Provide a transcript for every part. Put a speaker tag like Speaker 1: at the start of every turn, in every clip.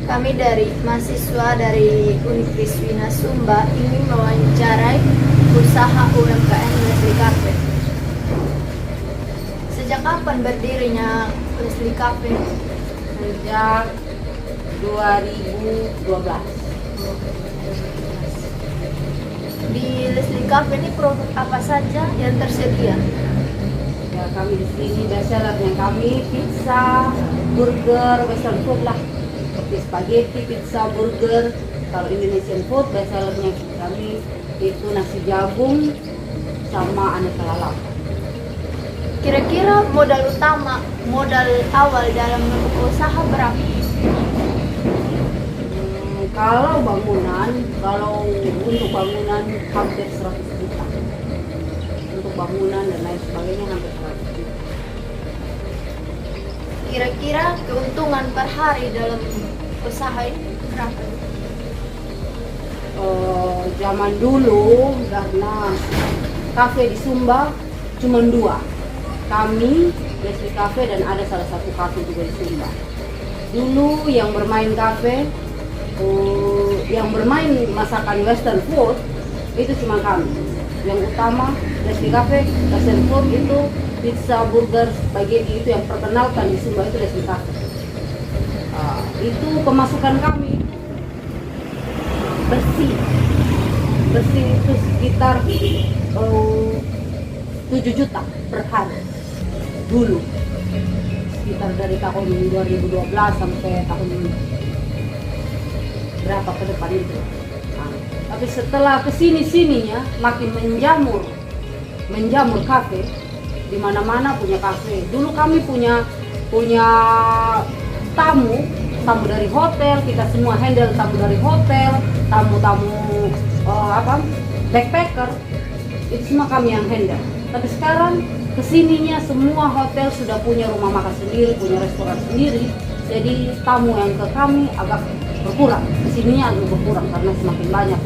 Speaker 1: Kami dari mahasiswa dari Universitas Sumba ingin mewawancarai usaha UMKM Leslie Cafe. Sejak kapan berdirinya Leslie Cafe?
Speaker 2: Sejak 2012.
Speaker 1: Di Leslie Cafe ini produk apa saja yang tersedia?
Speaker 2: Ya, kami di sini bestsellernya kami pizza, burger, western food lah, seperti spaghetti, pizza, burger. Kalau Indonesian food bestsellernya kami itu nasi jagung sama aneka lalap.
Speaker 1: Kira-kira modal modal awal dalam membuka usaha berapa?
Speaker 2: Kalau untuk bangunan hampir 100 juta. Untuk bangunan dan lain sebagainya hampir 100 juta.
Speaker 1: Kira-kira keuntungan per hari dalam usaha ini berapa?
Speaker 2: Zaman dulu karena kafe di Sumba cuma 2. Kami, Leslie Cafe, dan ada salah satu kafe juga di Sumba. Dulu yang bermain kafe, yang bermain masakan western food itu cuma kami. Yang utama Leslie Cafe, western food itu pizza, burger, spaghetti itu yang perkenalkan di Sumba itu Leslie Cafe. Itu pemasukan kami bersih itu sekitar 7 juta per hari dulu, sekitar dari tahun 2012 sampai tahun berapa ke depan itu. Tapi setelah kesininya makin menjamur kafe, di mana-mana punya kafe. Dulu kami punya tamu dari hotel, kita semua handle tamu dari hotel, tamu backpacker, itu semua kami yang handle. Tapi sekarang kesininya semua hotel sudah punya rumah makan sendiri, punya restoran sendiri, jadi tamu yang ke kami agak berkurang, kesininya agak berkurang karena semakin banyak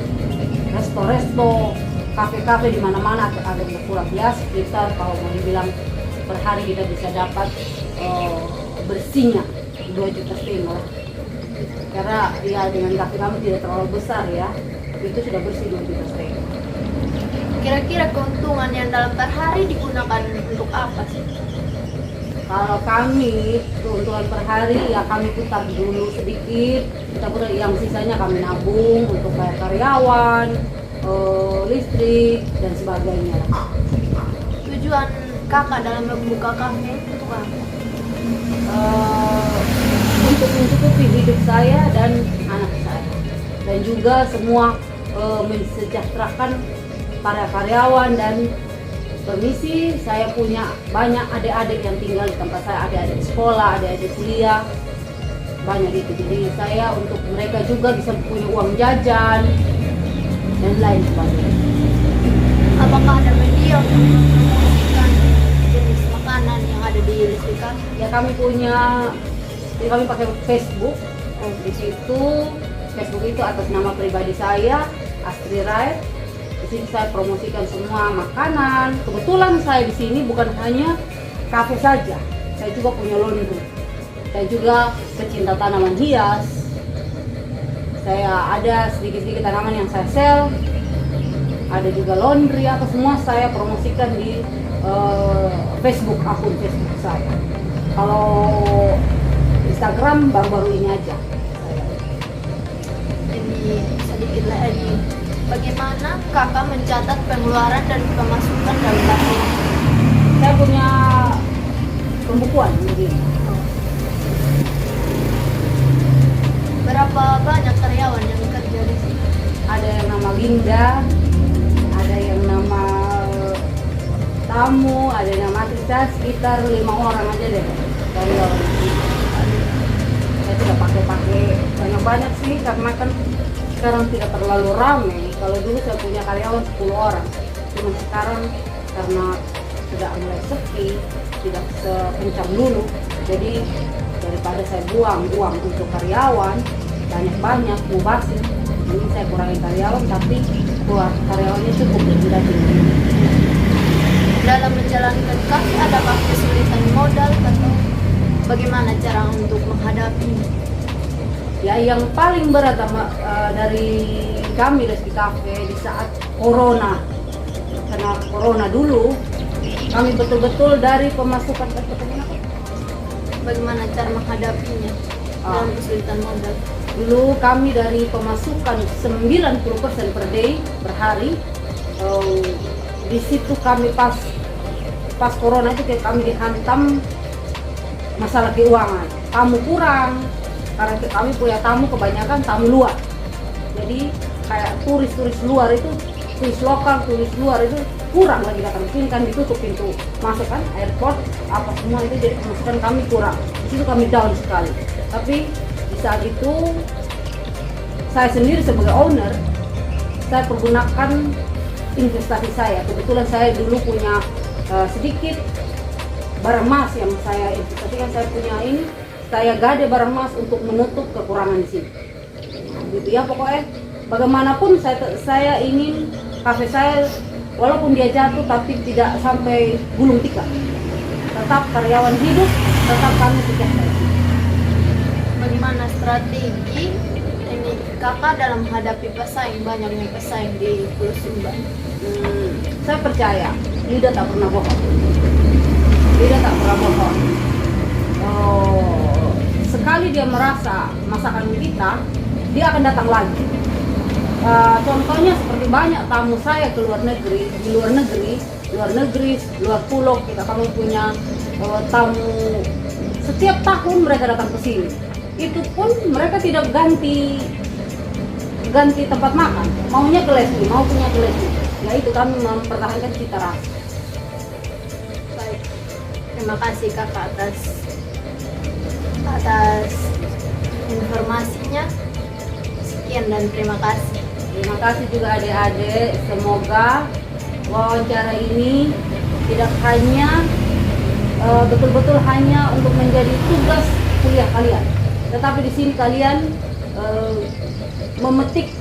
Speaker 2: resto, kafe-kafe di mana-mana agak berkurang. Ya sekitar kalau mau dibilang per hari kita bisa dapat bersihnya 2,5 juta lah. Karena ya dengan kafe kami tidak terlalu besar ya, itu sudah bersih 2,5 juta.
Speaker 1: Kira-kira keuntungan yang dalam per hari digunakan untuk apa sih?
Speaker 2: Kalau kami keuntungan per hari ya kami putar dulu sedikit, kita putar, yang sisanya kami nabung untuk bayar karyawan, listrik dan sebagainya.
Speaker 1: Tujuan kakak dalam membuka kafe untuk apa?
Speaker 2: Untuk mencukupi hidup saya dan anak saya, dan juga semua mensejahterakan para karyawan. Dan permisi, saya punya banyak adik-adik yang tinggal di tempat saya, adik-adik sekolah, adik-adik kuliah, banyak itu. Jadi saya untuk mereka juga bisa punya uang jajan dan lain sebagainya.
Speaker 1: Apakah ada media untuk mempromosikan jenis makanan yang ada di Leslie Cafe?
Speaker 2: Ya kami pakai Facebook. Di situ Facebook itu atas nama pribadi saya, Astri Rai. Di sini saya promosikan semua makanan. Kebetulan saya di sini bukan hanya kafe saja, saya juga punya laundry. Saya juga pecinta tanaman hias. Saya ada sedikit-sedikit tanaman yang saya sell. Ada juga laundry, apa semua saya promosikan di Facebook, akun Facebook saya. Kalau Instagram baru-baru ini aja.
Speaker 1: Jadi sedikit lagi, bagaimana kakak mencatat pengeluaran dan pemasukan dalam kafe?
Speaker 2: Saya punya pembukuan begini.
Speaker 1: Berapa banyak karyawan yang bekerja di sini?
Speaker 2: Ada yang nama Linda, ada yang nama tamu, ada yang nama Atrisa, sekitar 5 orang aja deh karyawan. Saya tidak pakai banyak-banyak sih, karena kan sekarang tidak terlalu ramai. Kalau dulu saya punya karyawan 10 orang, cuma sekarang karena sudah mulai sepi, tidak sekencang dulu, jadi daripada saya buang untuk karyawan banyak mubazir, ini saya kurangi karyawan, tapi buat karyawannya cukup dan tidak tinggi.
Speaker 1: Dalam menjalankan kafe adakah kesulitan modal atau bagaimana cara untuk menghadapinya?
Speaker 2: Ya yang paling berat dari kami Lesbi Cafe di saat corona, karena corona dulu kami betul-betul dari pemasukan
Speaker 1: Bagaimana cara menghadapinya dalam kesulitan modal?
Speaker 2: dulu kami dari pemasukan 90% per day per hari. Di situ kami pas corona itu kayak kami dihantam masalah keuangan, tamu kurang karena kami punya tamu kebanyakan tamu luar, jadi kayak turis luar itu, turis lokal, turis luar itu kurang lagi datang sini, kan ditutup pintu masuk kan, airport apa semua itu, jadi pemasukan kami kurang. Di situ kami down sekali. Tapi di saat itu saya sendiri sebagai owner, saya pergunakan investasi saya. Kebetulan saya dulu punya sedikit barang emas yang saya investasikan. Saya punya ini, saya gade barang emas untuk menutup kekurangan di sini. Gitu ya, pokoknya bagaimanapun saya ingin kafe saya walaupun dia jatuh tapi tidak sampai gulung tikar. Tetap karyawan hidup, tetap kami sejahtera.
Speaker 1: Bagaimana strategi ini kakak dalam menghadapi pesaing, banyaknya pesaing di Pulau Sumba?
Speaker 2: Saya percaya lidah tak pernah bohong. Lidah tak pernah bohong. Sekali dia merasa masakan kita, dia akan datang lagi. Contohnya seperti banyak tamu saya ke luar negeri, di luar negeri, luar pulau, kami punya tamu setiap tahun mereka datang ke sini. Itu pun mereka tidak ganti tempat makan, maunya ke Lesbi, mau punya ke Lesbi. Ya itu kami mempertahankan cita rasa.
Speaker 1: Baik, terima kasih kakak atas informasinya. Sekian dan terima kasih.
Speaker 2: Terima kasih juga adik-adik, semoga wawancara ini tidak hanya betul-betul hanya untuk menjadi tugas kuliah kalian, tetapi di sini kalian memetik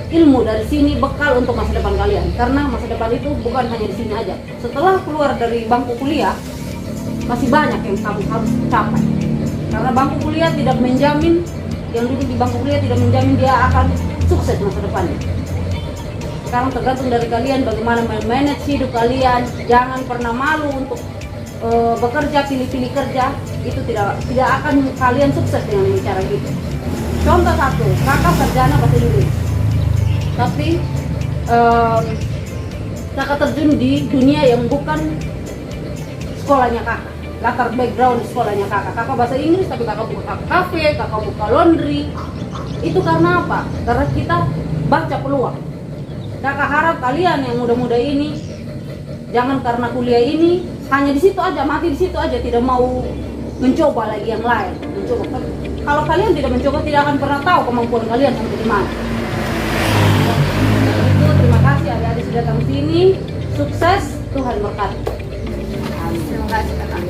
Speaker 2: ilmu dari sini, bekal untuk masa depan kalian. Karena masa depan itu bukan hanya di sini aja. Setelah keluar dari bangku kuliah, masih banyak yang kamu harus capai. Karena bangku kuliah tidak menjamin, yang duduk di bangku kuliah tidak menjamin dia akan sukses masa depannya. Sekarang tergantung dari kalian bagaimana manage hidup kalian. Jangan pernah malu untuk bekerja, pilih-pilih kerja. Itu tidak akan kalian sukses dengan cara gitu. Contoh satu, kakak sarjana bahasa Inggris, tapi kakak terjun di dunia yang bukan sekolahnya kakak, latar background sekolahnya kakak bahasa Inggris, tapi kakak buka kafe, kakak buka laundry. Itu karena apa? Karena kita baca peluang. Kakak harap kalian yang muda-muda ini jangan karena kuliah ini hanya di situ aja, mati di situ aja, tidak mau mencoba lagi yang lain. Kalau kalian tidak mencoba, tidak akan pernah tahu kemampuan kalian sampai di mana. Itu terima kasih adik-adik sudah datang sini. Sukses, Tuhan berkati.
Speaker 1: Terima kasih kakak.